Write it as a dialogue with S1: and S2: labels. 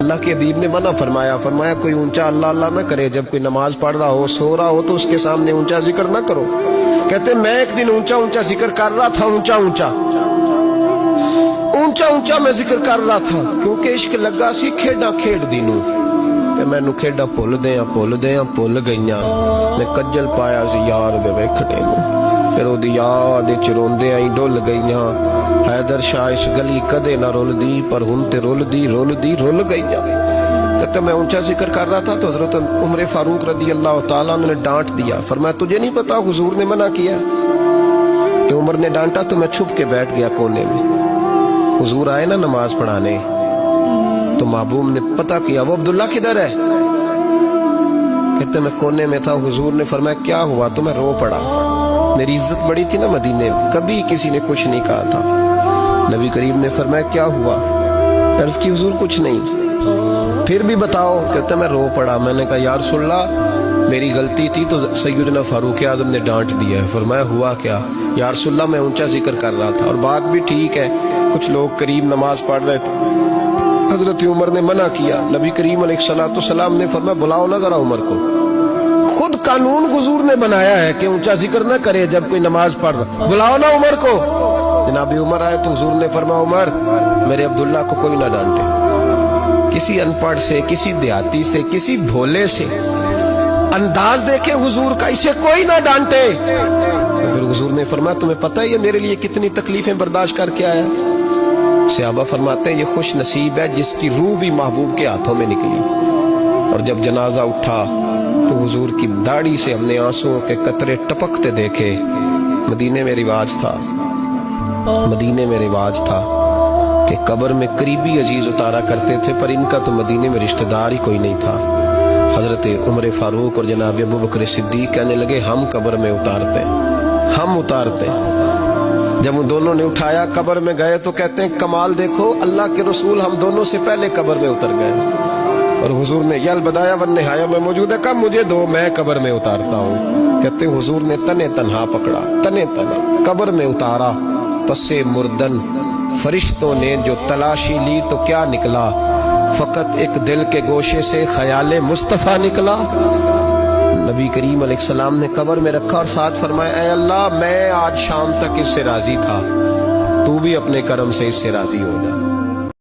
S1: اللہ کے حبیب نے منع فرمایا، فرمایا کوئی اونچا اللہ اللہ نہ کرے، جب کوئی نماز پڑھ رہا ہو سو رہا ہو تو اس کے سامنے اونچا ذکر نہ کرو۔ کہتے میں ایک دن اونچا اونچا ذکر کر رہا تھا، اونچا اونچا میں ذکر کر رہا تھا، کیونکہ عشق لگا سی کھیڈا کھیڈ دینوں تے مینوں کھیڈا بھول گئیاں، میں کجل پایا سی یار دے ویکھنے نوں، پھر او دی یاد وچ روندے آئی ڈل گئیاں، حیدر شاہ اس گلی کدے نہ رول دی، پر ہن تے رول گئیاں۔ کہتے میں اونچا ذکر کر رہا تھا تو حضرت عمر فاروق رضی اللہ تعالیٰ عنہ نے ڈانٹ دیا، فرمایا تجھے نہیں پتا حضور نے منع کیا؟ تو عمر نے ڈانٹا تو میں چھپ کے بیٹھ گیا کونے میں۔ حضور آئے نا نماز پڑھانے تو محبوب نے پتہ کیا وہ عبداللہ کدھر ہے؟ کہتے میں کونے میں تھا، حضور نے فرمایا کیا ہوا؟ تو میں رو پڑا، میری عزت بڑی تھی نا مدینے میں، کبھی کسی نے کچھ نہیں کہا تھا۔ نبی کریم نے فرمایا کیا ہوا؟ عرض کی حضور کچھ نہیں، پھر بھی بتاؤ۔ کہتا میں رو پڑا، میں نے کہا یا رسول اللہ میری غلطی تھی تو سیدنا فاروق اعظم نے ڈانٹ دیا ہے۔ فرمایا ہوا کیا؟ یا رسول اللہ میں اونچا ذکر کر رہا تھا، اور بات بھی ٹھیک ہے، کچھ لوگ قریب نماز پڑھ رہے تھے، حضرت عمر نے منع کیا، نبی کریم علیہ السلام نے فرمایا بلاؤ نہ ذرا عمر کو۔ خود قانون حضور نے بنایا ہے کہ اونچا ذکر نہ کرے جب کوئی نماز پڑھ رہا، بلاؤ نا عمر کو۔ جناب عمر آئے تو حضور نے فرمایا عمر میرے عبداللہ کو کوئی نہ ڈانٹے، کسی ان پڑھ سے، کسی دیہاتی سے، کسی بھولے سے انداز دیکھے حضور کا، اسے کوئی نہ ڈانٹے۔ پھر حضور نے فرمایا تمہیں پتہ ہے یہ میرے لیے کتنی تکلیفیں برداشت کر کے آیا؟ صحابہ فرماتے ہیں یہ خوش نصیب ہے جس کی روح بھی محبوب کے ہاتھوں میں نکلی۔ اور جب جنازہ اٹھا تو حضور کی داڑھی سے ہم نے آنسوں کے قطرے ٹپکتے دیکھے۔ مدینے میں رواج تھا کہ قبر میں قریبی عزیز اتارا کرتے تھے، پر ان کا تو مدینے میں رشتہ دار ہی کوئی نہیں تھا۔ حضرت عمر فاروق اور جناب ابو بکر صدیق کہنے لگے ہم قبر میں اتارتے۔ جب ان دونوں نے اٹھایا قبر میں گئے تو کہتے ہیں کمال دیکھو اللہ کے رسول ہم دونوں سے پہلے قبر میں اتر گئے، اور حضور نے یہ البدایہ والنہایہ میں موجود ہے، کب مجھے دو میں قبر میں اتارتا ہوں۔ کہتے ہیں حضور نے تنے تنہا پکڑا، تنے تنہا قبر میں اتارا، پسے مردن فرشتوں نے جو تلاشی لی تو کیا نکلا؟ فقط ایک دل کے گوشے سے خیال مصطفیٰ نکلا۔ نبی کریم علیہ السلام نے قبر میں رکھا اور ساتھ فرمایا اے اللہ میں آج شام تک اس سے راضی تھا، تو بھی اپنے کرم سے اس سے راضی ہو جا۔